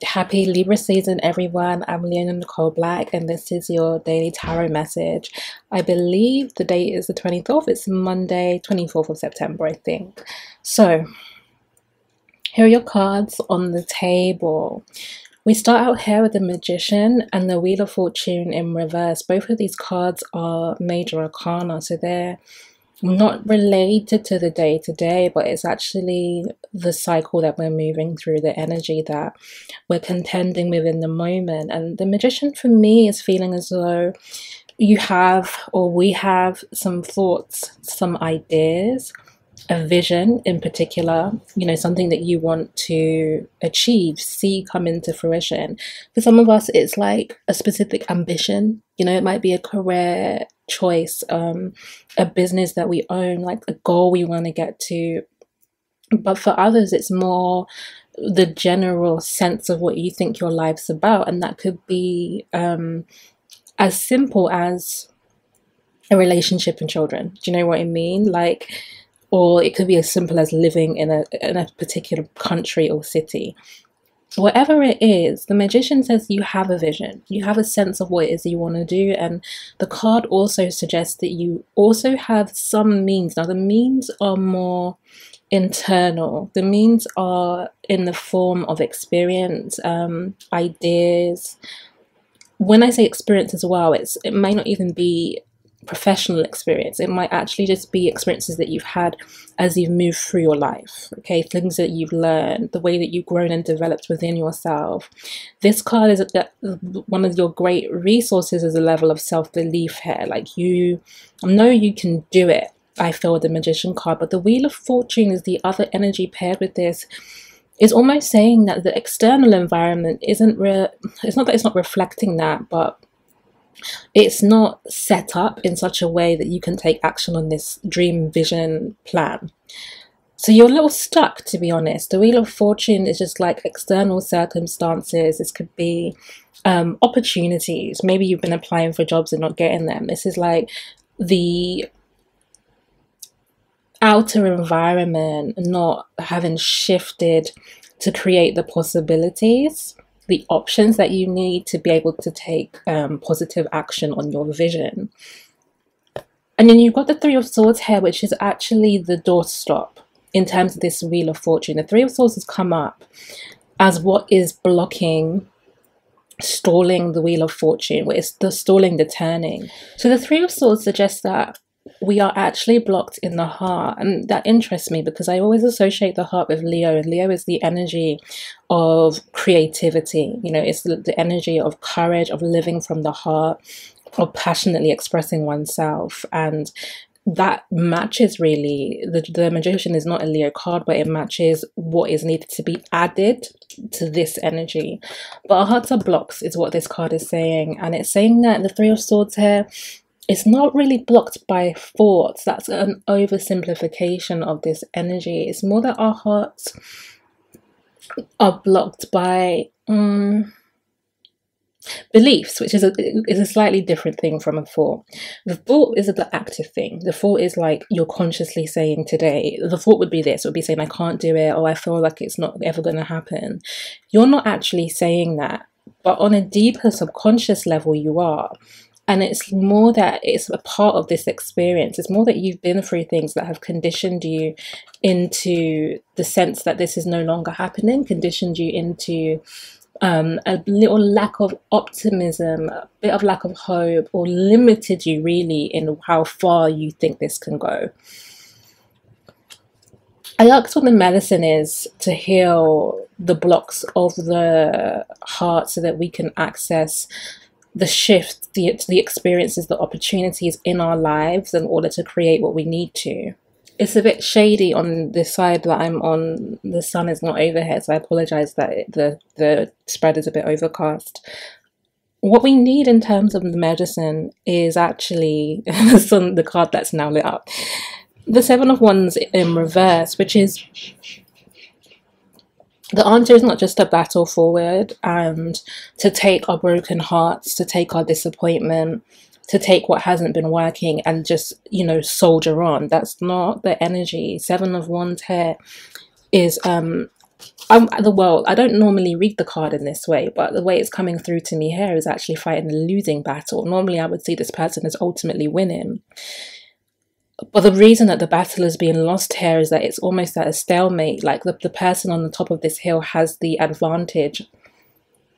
Happy Libra season, everyone. I'm Leona Nicole Black, and this is your daily tarot message. I believe the date is the 24th. It's Monday, 24th of September, I think. So, here are your cards on the table. We start out here with the Magician and the Wheel of Fortune in reverse. Both of these cards are major arcana, so they're not related to the day-to-day, but it's actually the cycle that we're moving through, the energy that we're contending with in the moment. And the Magician for me is feeling as though you have, or we have, some thoughts, some ideas, a vision in particular, something that you want to achieve, see come into fruition. For some of us, it's like a specific ambition. It might be a career choice, a business that we own, like a goal we want to get to. But for others, it's more the general sense of what you think your life's about. And that could be as simple as a relationship and children. Do you know what I mean? Or it could be as simple as living in a particular country or city. Whatever it is, the Magician says you have a vision. You have a sense of what it is you want to do. And the card also suggests that you also have some means. Now, the means are more internal. The means are in the form of experience, ideas. When I say experience as well, it might not even be professional experience. It might actually just be experiences that you've had as you've moved through your life, okay? Things that you've learned, the way that you've grown and developed within yourself. This card is one of your great resources is a level of self-belief here. Like, you know you can do it, I feel, with the Magician card. But the Wheel of Fortune is the other energy paired with this. Is almost saying that the external environment isn't it's not that it's not reflecting that, but it's not set up in such a way that you can take action on this dream, vision, plan. So you're a little stuck, to be honest. The Wheel of Fortune is just like external circumstances. This could be opportunities. Maybe you've been applying for jobs and not getting them. This is like the outer environment not having shifted to create the possibilities, the options that you need to be able to take positive action on your vision. And then you've got the Three of Swords here, which is actually the doorstop in terms of this Wheel of Fortune. The Three of Swords has come up as what is blocking, stalling the Wheel of Fortune, where it's the stalling, the turning. So the Three of Swords suggests that we are actually blocked in the heart, and that interests me because I always associate the heart with Leo, and Leo is the energy of creativity. It's the energy of courage, of living from the heart, of passionately expressing oneself. And that matches really, the Magician is not a Leo card, but it matches what is needed to be added to this energy. But our hearts are blocks is what this card is saying, and it's saying that the Three of Swords here, it's not really blocked by thoughts. That's an oversimplification of this energy. It's more that our hearts are blocked by beliefs, which is a slightly different thing from a thought. The thought is the active thing. The thought is like you're consciously saying today. The thought would be this. It would be saying, I can't do it, or I feel like it's not ever going to happen. You're not actually saying that, but on a deeper subconscious level you are. And it's more that it's a part of this experience. It's more that you've been through things that have conditioned you into the sense that this is no longer happening, conditioned you into a little lack of optimism, a bit of lack of hope, or limited you really in how far you think this can go. I asked what the medicine is to heal the blocks of the heart so that we can access the shift, the experiences, the opportunities in our lives in order to create what we need to. It's a bit shady on this side that I'm on. The sun is not over here, so I apologize that the spread is a bit overcast. What we need in terms of the medicine is actually the card that's now lit up. The Seven of Wands in reverse, which is the answer is not just to battle forward and to take our broken hearts, to take our disappointment, to take what hasn't been working and just, soldier on. That's not the energy. Seven of Wands here is well, I don't normally read the card in this way, but the way it's coming through to me here is actually fighting a losing battle. Normally, I would see this person as ultimately winning. But the reason that the battle is being lost here is that it's almost at a stalemate. Like the person on the top of this hill has the advantage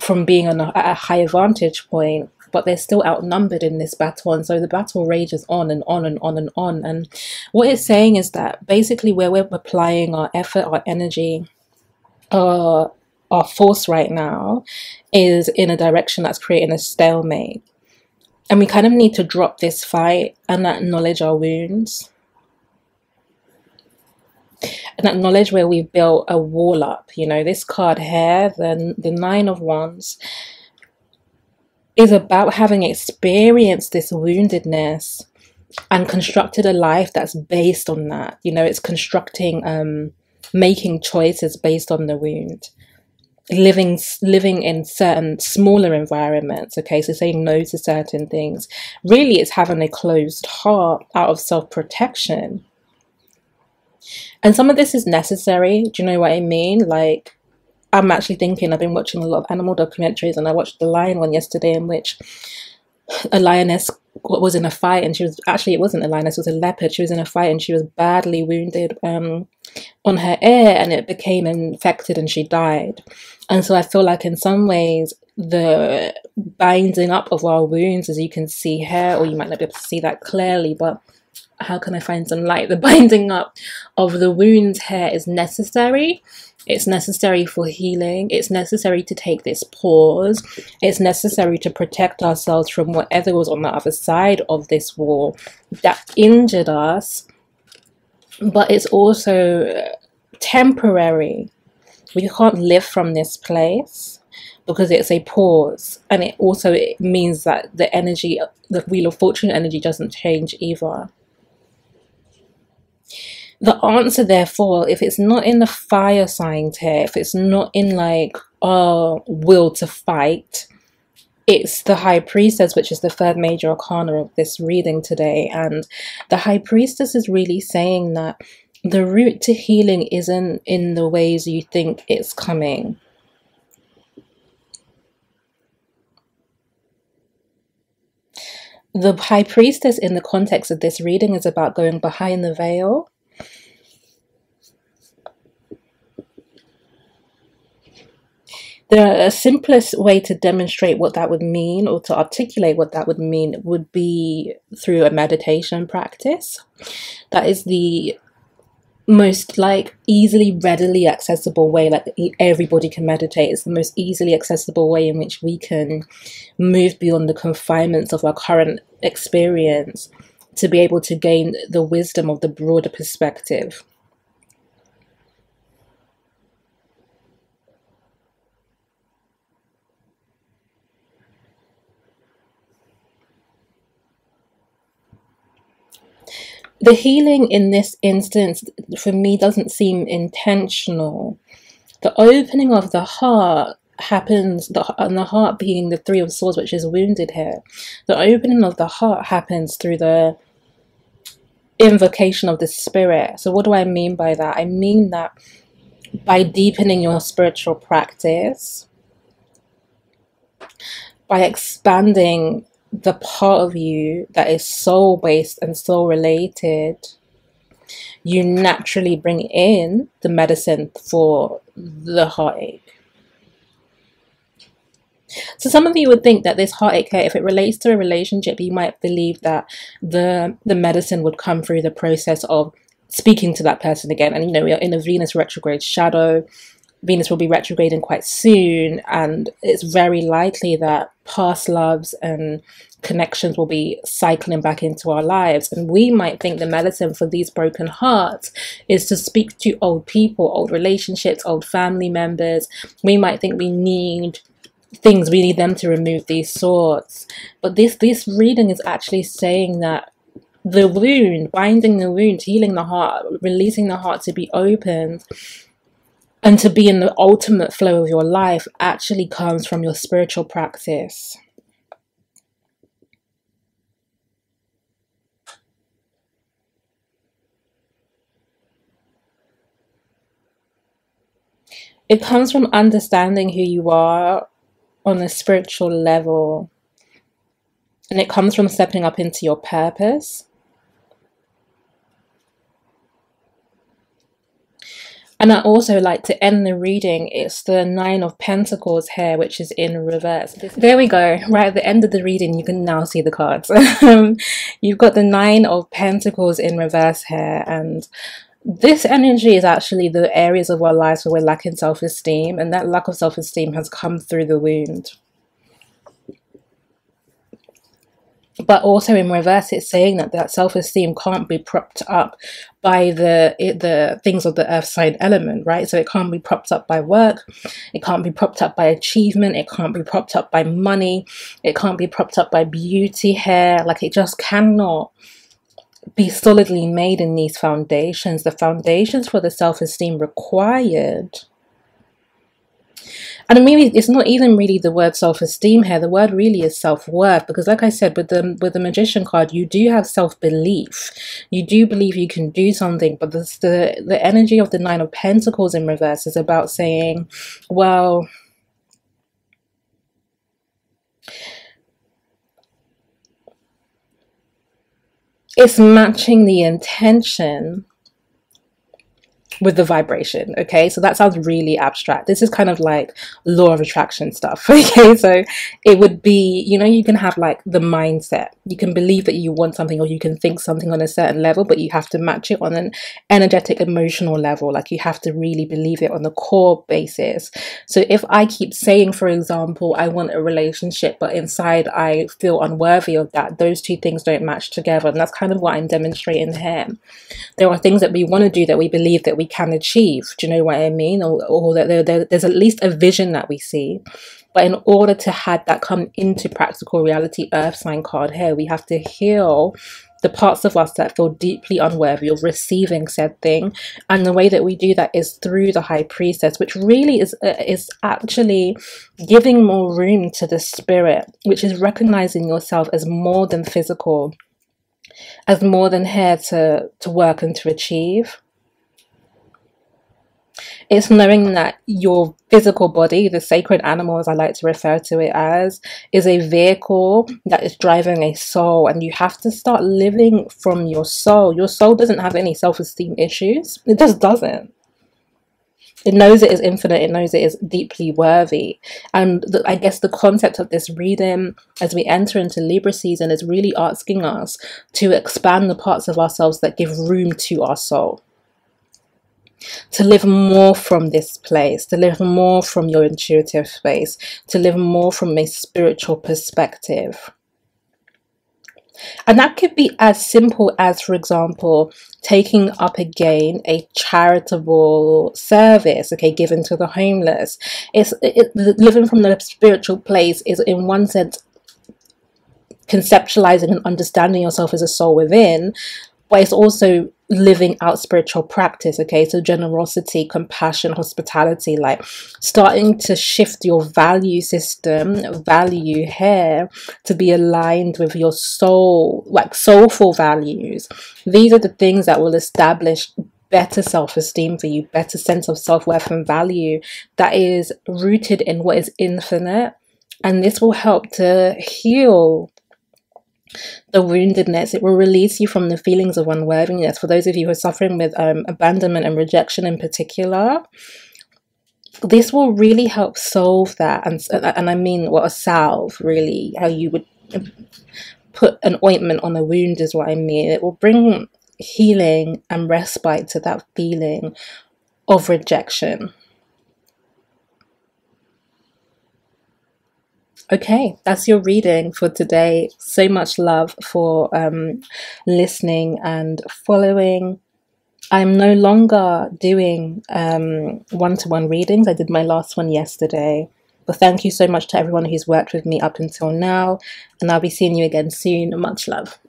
from being at a higher vantage point, but they're still outnumbered in this battle. And so the battle rages on and on and on and on. And what it's saying is that basically where we're applying our effort, our energy, our force right now is in a direction that's creating a stalemate. And we kind of need to drop this fight and acknowledge our wounds. And acknowledge where we've built a wall up. You know, this card here, the Nine of Wands, is about having experienced this woundedness and constructed a life that's based on that. You know, it's constructing, making choices based on the wound. Living in certain smaller environments, okay, so saying no to certain things. Really, it's having a closed heart out of self-protection. And some of this is necessary. Do you know what I mean? Like, I'm actually thinking, I've been watching a lot of animal documentaries, and I watched the lion one yesterday in which a lioness was in a fight, and she was actually, it wasn't a lioness, it was a leopard. She was in a fight and she was badly wounded on her ear, and it became infected and she died. And so I feel like in some ways the binding up of our wounds, as you can see here, or you might not be able to see that clearly, but how can I find some light? The binding up of the wounds here is necessary. It's necessary for healing. It's necessary to take this pause. It's necessary to protect ourselves from whatever was on the other side of this wall that injured us. But it's also temporary. We can't live from this place because it's a pause. And it means that the energy, the Wheel of Fortune energy, doesn't change either. The answer, therefore, if it's not in the fire signs here, if it's not in like our will to fight, it's the High Priestess, which is the third major arcana of this reading today. And the High Priestess is really saying that the route to healing isn't in the ways you think it's coming. The High Priestess in the context of this reading is about going behind the veil. The simplest way to demonstrate what that would mean, or to articulate what that would mean, would be through a meditation practice. That is the most like easily, readily accessible way. Like everybody can meditate. It's the most easily accessible way in which we can move beyond the confinements of our current experience to be able to gain the wisdom of the broader perspective. The healing in this instance, for me, doesn't seem intentional. The opening of the heart happens, and the heart being the Three of Swords, which is wounded here. The opening of the heart happens through the invocation of the spirit. So what do I mean by that? I mean that by deepening your spiritual practice, by expanding the part of you that is soul based and soul related, you naturally bring in the medicine for the heartache. So some of you would think that this heartache here, if it relates to a relationship, you might believe that the medicine would come through the process of speaking to that person again. And you know, we are in a Venus retrograde shadow. Venus will be retrograding quite soon, and it's very likely that past loves and connections will be cycling back into our lives. And we might think the medicine for these broken hearts is to speak to old people, old relationships, old family members. We might think we need things, we need them to remove these swords. But this reading is actually saying that the wound, binding the wound, healing the heart, releasing the heart to be opened, and to be in the ultimate flow of your life, actually comes from your spiritual practice. It comes from understanding who you are on a spiritual level, and it comes from stepping up into your purpose. And I also like to end the reading. It's the Nine of Pentacles here, which is in reverse. There we go. Right at the end of the reading, you can now see the cards. You've got the Nine of Pentacles in reverse here, and this energy is actually the areas of our lives where we're lacking self-esteem, and that lack of self-esteem has come through the wound. But also in reverse, it's saying that self-esteem can't be propped up by the things of the earth sign element, right? So it can't be propped up by work, it can't be propped up by achievement, it can't be propped up by money, it can't be propped up by beauty, hair. Like, it just cannot be solidly made in these foundations. The foundations for the self-esteem required. And maybe it's not even really the word self-esteem here. The word really is self-worth, because like I said, with the Magician card, you do have self-belief. You do believe you can do something, but the energy of the Nine of Pentacles in reverse is about saying, well, it's matching the intention with the vibration. Okay, so that sounds really abstract. This is kind of like law of attraction stuff. Okay, so it would be, you know, you can have like the mindset, you can believe that you want something, or you can think something on a certain level, but you have to match it on an energetic, emotional level. Like, you have to really believe it on the core basis. So if I keep saying, for example, I want a relationship, but inside I feel unworthy of that, those two things don't match together. And that's kind of what I'm demonstrating here. There are things that we want to do that we believe that we can achieve. Do you know what I mean? Or that there's at least a vision that we see. But in order to have that come into practical reality, earth sign card here, we have to heal the parts of us that feel deeply unworthy of receiving said thing. And the way that we do that is through the High Priestess, which really is actually giving more room to the spirit, which is recognizing yourself as more than physical, as more than here to work and to achieve. It's knowing that your physical body, the sacred animal, as I like to refer to it as, is a vehicle that is driving a soul, and you have to start living from your soul. Your soul doesn't have any self-esteem issues. It just doesn't. It knows it is infinite. It knows it is deeply worthy. And I guess the concept of this reading as we enter into Libra season is really asking us to expand the parts of ourselves that give room to our soul. To live more from this place, to live more from your intuitive space, to live more from a spiritual perspective. And that could be as simple as, for example, taking up again a charitable service, okay, given to the homeless. Living from the spiritual place is, in one sense, conceptualizing and understanding yourself as a soul within, but it's also living out spiritual practice, okay? So generosity, compassion, hospitality, like starting to shift your value system, value here, to be aligned with your soul, like soulful values. These are the things that will establish better self-esteem for you, better sense of self-worth and value that is rooted in what is infinite. And this will help to heal the woundedness. It will release you from the feelings of unworthiness. For those of you who are suffering with abandonment and rejection in particular, this will really help solve that. And I mean, what a salve, really, how you would put an ointment on a wound is what I mean. It will bring healing and respite to that feeling of rejection. Okay, that's your reading for today. So much love for listening and following. I'm no longer doing one-to-one readings. I did my last one yesterday. But thank you so much to everyone who's worked with me up until now. And I'll be seeing you again soon. Much love.